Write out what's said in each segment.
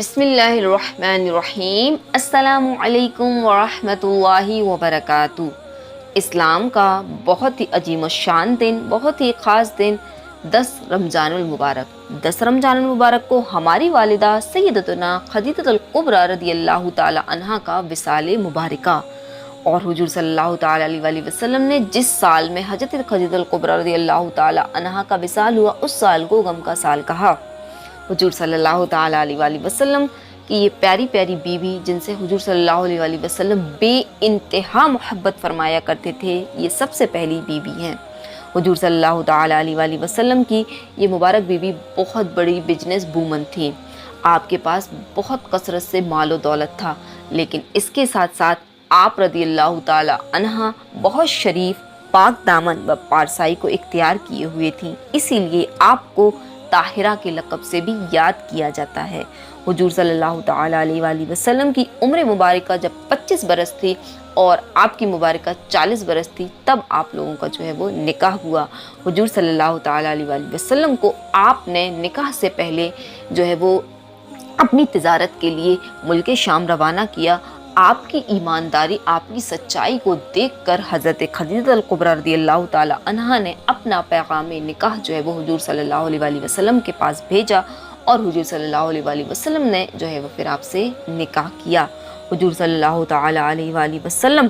بسم اللہ الرحمن الرحیم۔ السلام علیکم ورحمۃ اللہ وبرکاتہ۔ اسلام کا بہت ہی عظیم الشان دن، بہت ہی خاص دن 10 رمضان المبارک۔ 10 رمضان المبارک کو ہماری والدہ سیدتنا خدیجہ الکبریٰ رضی اللہ تعالی عنہا کا وصال مبارکہ، اور حضور صلی اللہ تعالی علیہ وآلہ وسلم نے جس سال میں حضرت خدیجہ الکبریٰ رضی اللہ تعالی عنہا کا وصال ہوا، اس سال کو غم کا سال کہا۔ حضور صلی اللہ تعالی علیہ وآلہ وسلم کی یہ پیاری پیاری بیوی، جن سے حضور صلی اللہ علیہ وآلہ وسلم بے انتہا محبت فرمایا کرتے تھے، یہ سب سے پہلی بیوی ہیں۔ حضور صلی اللہ تعالی علیہ وآلہ وسلم کی یہ مبارک بیوی بہت بڑی بزنس وومن تھی۔ آپ کے پاس بہت کثرت سے مال و دولت تھا، لیکن اس کے ساتھ ساتھ آپ رضی اللہ تعالی عنہا بہت شریف، پاک دامن و پارسائی کو اختیار کیے ہوئے تھیں، اسی لیے آپ کو طاہرہ کے لقب سے بھی یاد کیا جاتا ہے۔ حضور صلی اللہ تعالی علیہ وآلہ وسلم کی عمر مبارکہ جب 25 برس تھی اور آپ کی مبارکہ 40 برس تھی، تب آپ لوگوں کا جو ہے وہ نکاح ہوا۔ حضور صلی اللہ تعالی علیہ وآلہ وسلم کو آپ نے نکاح سے پہلے جو ہے وہ اپنی تجارت کے لیے ملک شام روانہ کیا۔ آپ کی ایمانداری، آپ کی سچائی کو دیکھ کر حضرت خدیجہ الکبریٰ رضی اللہ تعالی عنہا نے اپنا پیغام نکاح جو ہے وہ حضور صلی اللہ علیہ وآلہ وسلم کے پاس بھیجا، اور حضور صلی اللہ علیہ وآلہ وسلم نے جو ہے وہ پھر آپ سے نکاح کیا۔ حضور صلی اللہ تعالی علیہ وآلہ وسلم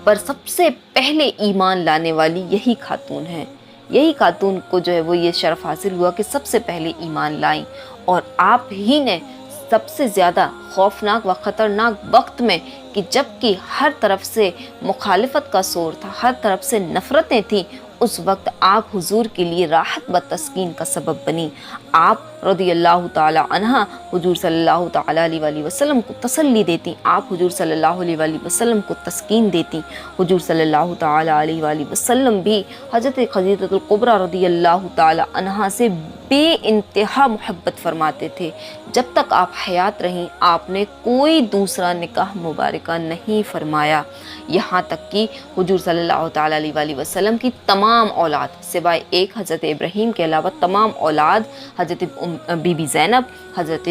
پر سب سے پہلے ایمان لانے والی یہی خاتون ہیں۔ یہی خاتون کو جو ہے وہ یہ شرف حاصل ہوا کہ سب سے پہلے ایمان لائیں، اور آپ ہی نے سب سے زیادہ خوفناک و خطرناک وقت میں، کہ جب کہ ہر طرف سے مخالفت کا شور تھا، ہر طرف سے نفرتیں تھیں، اس وقت آپ حضور کے لیے راحت و تسکین کا سبب بنی۔ آپ رضی اللہ تعالی عنہا حضور صلی اللہ تعالی علیہ وآلہ وسلم کو تسلی دیتی، آپ حضور صلی اللہ علیہ وآلہ وسلم کو تسکین دیتی۔ حضور صلی اللہ تعالی علیہ وآلہ وسلم بھی حضرت خدیجہ الکبریٰ رضی اللہ تعالی عنہا سے بے انتہا محبت فرماتے تھے۔ جب تک آپ حیات رہیں، آپ نے کوئی دوسرا نکاح مبارکہ نہیں فرمایا، یہاں تک کہ حضور صلی اللہ تعالی علیہ وآلہ وسلم کی تمام اولاد سوائے ایک حضرت ابراہیم کے علاوہ تمام اولاد، حضرت بی بی زینب، حضرت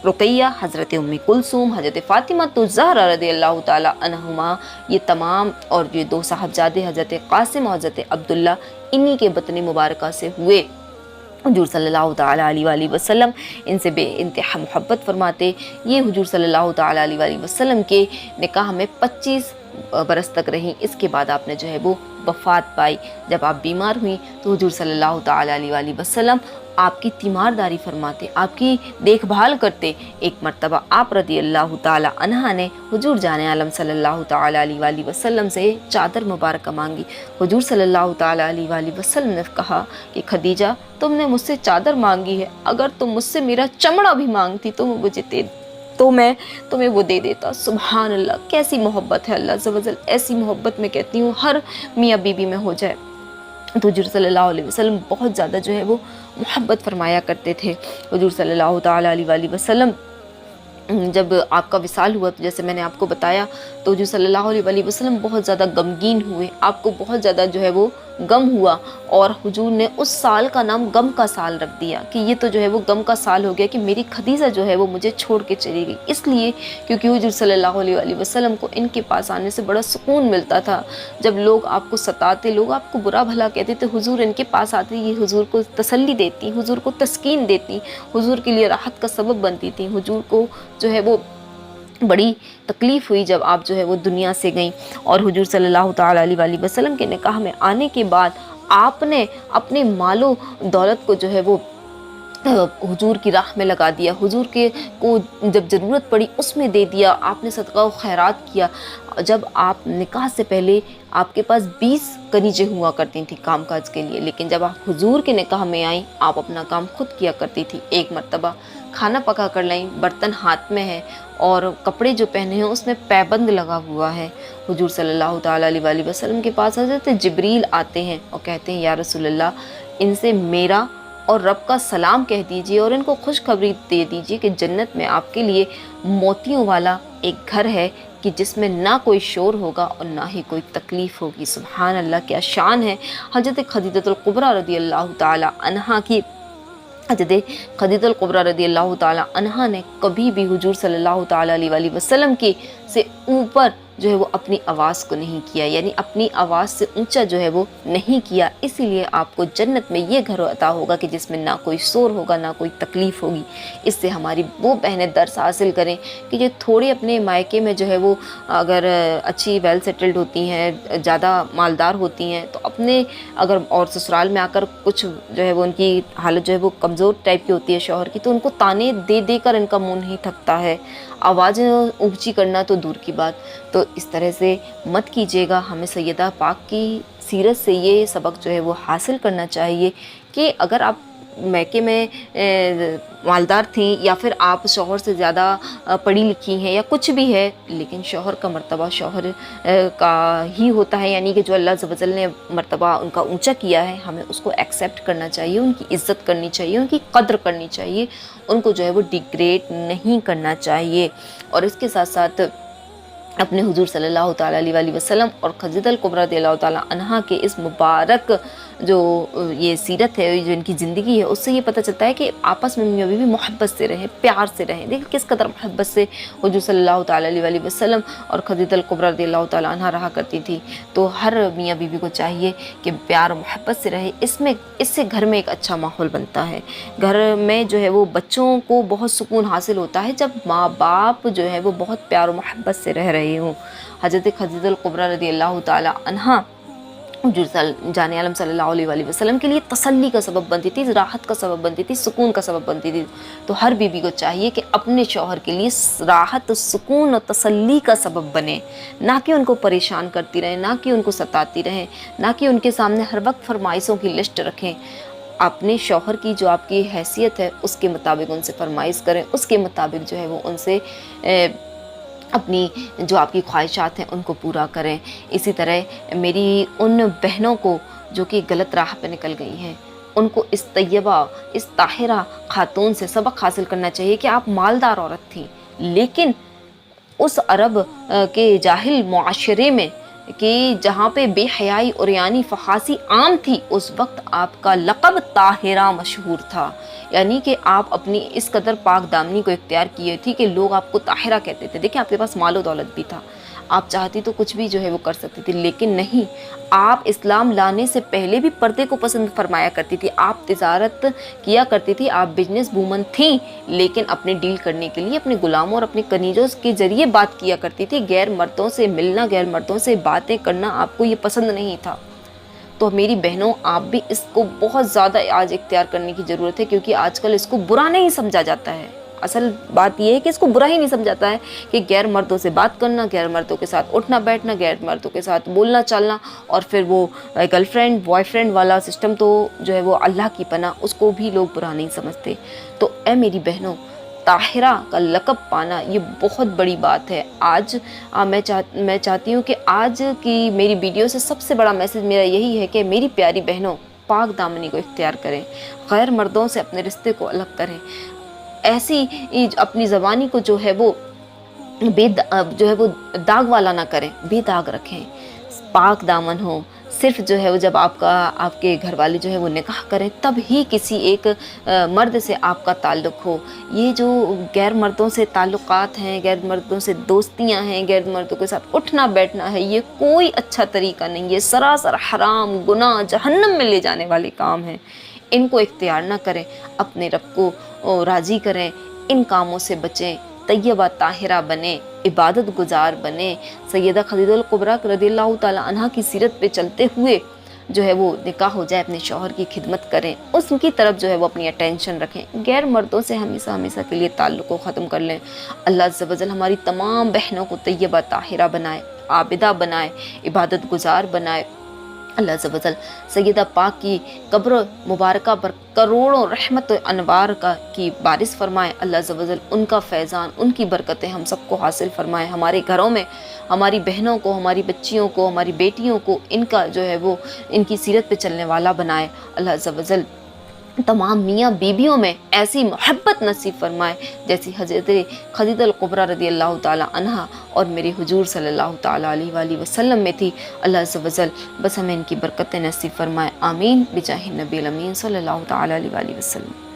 رقیہ، حضرت ام کلثوم، حضرت فاطمہ الزہرا رضی اللہ تعالی عنہما، یہ تمام، اور یہ 2 صاحبزادے حضرت قاسم اور حضرت عبداللہ، انہی کے بطن مبارکہ سے ہوئے۔ حضور صلی اللہ تعالی علیہ وآلہ وسلم ان سے بے انتہا محبت فرماتے۔ یہ حضور صلی اللہ تعالی علیہ وآلہ وسلم کے نکاح میں 25 برس تک رہیں۔ اس کے بعد آپ نے جو ہے وہ وفات پائی۔ جب آپ بیمار ہوئیں تو حضور صلی اللہ تعالی علیہ وآلہ وسلم آپ کی تیمارداری فرماتے، آپ کی دیکھ بھال کرتے۔ ایک مرتبہ آپ رضی اللہ تعالی عنہا نے حضور جان عالم صلی اللہ تعالی علیہ وآلہ وسلم سے چادر مبارکہ مانگی۔ حضور صلی اللہ تعالی علیہ وآلہ وسلم نے کہا کہ خدیجہ، تم نے مجھ سے چادر مانگی ہے، اگر تم مجھ سے میرا چمڑا بھی مانگتی تو میں تمہیں وہ دے دیتا۔ سبحان اللہ، کیسی محبت ہے اللہ عز و جل، ایسی محبت میں کہتی ہوں ہر میاں بیوی میں ہو جائے۔ تو حضور صلی اللہ علیہ وسلم بہت زیادہ جو ہے وہ محبت فرمایا کرتے تھے۔ حضور صلی اللہ تعالی علیہ وآلہ وسلم جب آپ کا وصال ہوا، تو جیسے میں نے آپ کو بتایا، تو حضور صلی اللہ علیہ وآلہ وسلم بہت زیادہ غمگین ہوئے، آپ کو بہت زیادہ جو ہے وہ غم ہوا، اور حضور نے اس سال کا نام غم کا سال رکھ دیا، کہ یہ تو جو ہے وہ غم کا سال ہو گیا کہ میری خدیجہ جو ہے وہ مجھے چھوڑ کے چلی گئی۔ اس لیے کیونکہ حضور صلی اللہ علیہ وآلہ وسلم کو ان کے پاس آنے سے بڑا سکون ملتا تھا۔ جب لوگ آپ کو ستاتے، لوگ آپ کو برا بھلا کہتے تھے، حضور ان کے پاس آتے، یہ حضور کو تسلی دیتی، حضور کو تسکین دیتی، حضور کے لیے راحت کا سبب بنتی تھی۔ حضور کو جو ہے وہ بڑی تکلیف ہوئی جب آپ جو ہے وہ دنیا سے گئیں، اور حضور صلی اللہ تعالی علیہ وآلہ وسلم کے نکاح میں آنے کے بعد آپ نے اپنے مال و دولت کو جو ہے وہ حضور کی راہ میں لگا دیا، حضور کے کو جب ضرورت پڑی اس میں دے دیا، آپ نے صدقہ و خیرات کیا۔ جب آپ نکاح سے پہلے آپ کے پاس 20 کنیزیں ہوا کرتی تھیں کام کاج کے لیے، لیکن جب آپ حضور کے نکاح میں آئیں، آپ اپنا کام خود کیا کرتی تھی۔ ایک مرتبہ کھانا پکا کر لائیں، برتن ہاتھ میں ہے، اور کپڑے جو پہنے ہیں اس میں پیبند لگا ہوا ہے۔ حضور صلی اللہ تعالی علیہ وآلہ وسلم کے پاس حضرت جبریل آتے ہیں اور کہتے ہیں، یا رسول اللہ، ان سے میرا اور رب کا سلام کہہ دیجئے، اور ان کو خوشخبری دے دیجئے کہ جنت میں آپ کے لیے موتیوں والا ایک گھر ہے، کہ جس میں نہ کوئی شور ہوگا اور نہ ہی کوئی تکلیف ہوگی۔ سبحان اللہ، کیا شان ہے حضرت خدیجہ الکبریٰ رضی اللہ تعالی عنہا کی۔ हज़रत खदीजा कुबरा रदी अल्लाह ताला अन्हा ने कभी भी हुजूर सल्लल्लाहु ताला अलैहि वसल्लम के से ऊपर जो है वो अपनी आवाज़ को नहीं किया, यानी अपनी आवाज़ से ऊंचा जो है वो नहीं किया। इसीलिए आपको जन्नत में ये घर अता होगा कि जिसमें ना कोई शोर होगा, ना कोई तकलीफ़ होगी। इससे हमारी वो बहनें दर्स हासिल करें कि जो थोड़े अपने मायके में जो है वो अगर अच्छी वेल सेटल्ड होती हैं, ज़्यादा मालदार होती हैं, तो अपने अगर और ससुराल में आकर कुछ जो है वो उनकी हालत जो है वो कमज़ोर टाइप की होती है शौहर की, तो उनको ताने दे दे कर इनका मुँह नहीं थकता है, आवाज़ ऊंची करना तो दूर की बात। तो इस तरह से मत कीजिएगा। हमें सैयदा पाक की सीरत से ये सबक जो है वो हासिल करना चाहिए कि अगर आप मैके में मालदार थी या फिर आप शौहर से ज़्यादा पढ़ी लिखी हैं या कुछ भी है, लेकिन शौहर का मर्तबा शौहर का ही होता है, यानी कि जो अल्लाह अज़्ज़ व जल ने मर्तबा उनका ऊंचा किया है, हमें उसको एक्सेप्ट करना चाहिए, उनकी इज़्ज़त करनी चाहिए, उनकी कद्र करनी चाहिए, उनको जो है वो डिग्रेड नहीं करना चाहिए। और इसके साथ साथ अपने हुजूर सल्लल्लाहु ताला अलैहि वसल्लम और खदीजा कुबरा रज़ियल्लाहु ताला अन्हा के इस मुबारक जो ये सीरत है, जो इनकी ज़िंदगी है, उससे ये पता चलता है कि आपस में मियाँ बीवी मोहब्बत से रहें, प्यार से रहें। देखिए किस कदर मोहब्बत से हुजूर सल्लल्लाहु ताला अलैहि वसल्लम और खदीजा कुबरा रज़ियल्लाहु ताला अन्हा रहा करती थी। तो हर मियाँ बीवी को चाहिए कि प्यार और मोहब्बत से रहे। इससे घर में एक अच्छा माहौल बनता है। घर में जो है वो बच्चों को बहुत सुकून हासिल होता है जब माँ बाप जो है वो बहुत प्यार और मोहब्बत से रह रहे हों। हज़रत खदीजा कुबरा रज़ियल्लाहु ताला अन्हा जाने आलम सल्लल्लाहु अलैहि वसल्लम के लिए तसल्ली का सबब बनती थी, राहत का सबब बनती थी, सुकून का सबब बनती थी। तो हर बीवी को चाहिए कि अपने शौहर के लिए राहत, सुकून और तसल्ली का सबब बने, ना कि उनको परेशान करती रहें, ना कि उनको सताती रहें, ना कि उनके सामने हर वक्त फरमाइशों की लिस्ट रखें। अपने शौहर की जो आपकी हैसियत है उसके मुताबिक उनसे फरमाइश करें, उसके मुताबिक जो है वो उनसे अपनी जो आपकी ख्वाहिशात हैं उनको पूरा करें। इसी तरह मेरी उन बहनों को जो कि गलत राह पे निकल गई हैं, उनको इस तैयबा, इस ताहिरा खातून से सबक हासिल करना चाहिए कि आप मालदार औरत थी, लेकिन उस अरब के जाहिल मुआशरे में कि जहाँ पे बेहयाई और यानी फहासी आम थी, उस वक्त आपका लक़ब ताहिरा मशहूर था। यानी कि आप अपनी इस कदर पाक दामनी को इख्तियार किए थी कि लोग आपको ताहिरा कहते थे। देखिए आपके पास मालो दौलत भी था, आप चाहती तो कुछ भी जो है वो कर सकती थी, लेकिन नहीं, आप इस्लाम लाने से पहले भी पर्दे को पसंद फरमाया करती थी। आप तिजारत किया करती थी, आप बिजनेस वूमन थी, लेकिन अपने डील करने के लिए अपने गुलामों और अपने कनीजों के ज़रिए बात किया करती थी। गैर मर्दों से मिलना, गैर मर्दों से बातें करना आपको ये पसंद नहीं था। तो मेरी बहनों, आप भी इसको बहुत ज़्यादा आज इख्तियार करने की ज़रूरत है, क्योंकि आजकल इसको बुरा नहीं समझा जाता है। असल बात यह है कि इसको बुरा ही नहीं समझाता है कि गैर मर्दों से बात करना, गैर मर्दों के साथ उठना बैठना, गैर मर्दों के साथ बोलना चालना, और फिर वो गर्लफ्रेंड बॉयफ्रेंड वाला सिस्टम तो जो है वो अल्लाह की पनाह, उसको भी लोग बुरा नहीं समझते। तो ए मेरी बहनों, ताहिरा का लक़ब पाना ये बहुत बड़ी बात है। आज मैं चाहती हूँ कि आज की मेरी वीडियो से सबसे बड़ा मैसेज मेरा यही है कि मेरी प्यारी बहनों, पाक दामनी को इख्तियार करें, गैर मर्दों से अपने रिश्ते को अलग करें, ऐसी अपनी ज़बानी को जो है वो दाग वाला ना करें, बेदाग रखें, पाक दामन हो। सिर्फ जो है वो जब आपके घर वाले जो है वो निकाह करें, तब ही किसी एक मर्द से आपका ताल्लुक़ हो। ये जो गैर मर्दों से ताल्लुक़ात हैं, गैर मर्दों से दोस्तियां हैं, गैर मर्दों के साथ उठना बैठना है, ये कोई अच्छा तरीका नहीं, ये सरासर हराम, गुनाह, जहन्नम में ले जाने वाले काम हैं। इनको इख्तियार ना करें, अपने रब को राज़ी करें, इन कामों से बचें, तैयबा ताहिरा बने, इबादत गुजार बने, सैयदा खदीजा कुबरा रज़ियल्लाहु ताला अन्हा की सीरत पे चलते हुए जो है वो निकाह हो जाए, अपने शौहर की खिदमत करें, उसकी तरफ जो है वो अपनी अटेंशन रखें, गैर मर्दों से हमेशा हमेशा के लिए ताल्लुक़ को ख़त्म कर लें। अल्लाह अज़्ज़ व जल हमारी तमाम बहनों को तैयबा ताहिरा बनाए, आबिदा बनाए, इबादत गुजार बनाए। अल्लाह अज़्ज़ व जल सैयदा पाक की कब्र मुबारका पर करोड़ों रहमत व अनवार की बारिश फरमाए। अल्लाह अज़्ज़ व जल उनका फैज़ान, उनकी बरकतें हम सबको हासिल फरमाए। हमारे घरों में हमारी बहनों को, हमारी बच्चियों को, हमारी बेटियों को इनका जो है वो इनकी सीरत पे चलने वाला बनाए। अल्लाह अज़्ज़ व जल तमाम मियाँ बीबियों में ऐसी मोहब्बत नसीब फरमाए जैसी हज़रत खदीजा कुबरा रज़ियल्लाहु ताला अन्हा और मेरे हुजूर सल्लल्लाहु ताला अलैहि वसल्लम में थी। अल्लाह अज़्ज़ व जल बस हमें इनकी बरकतें नसीब फरमाए। आमीन बिजाहि नबी अमीन सल्लल्लाहु ताला अलैहि वसल्लम।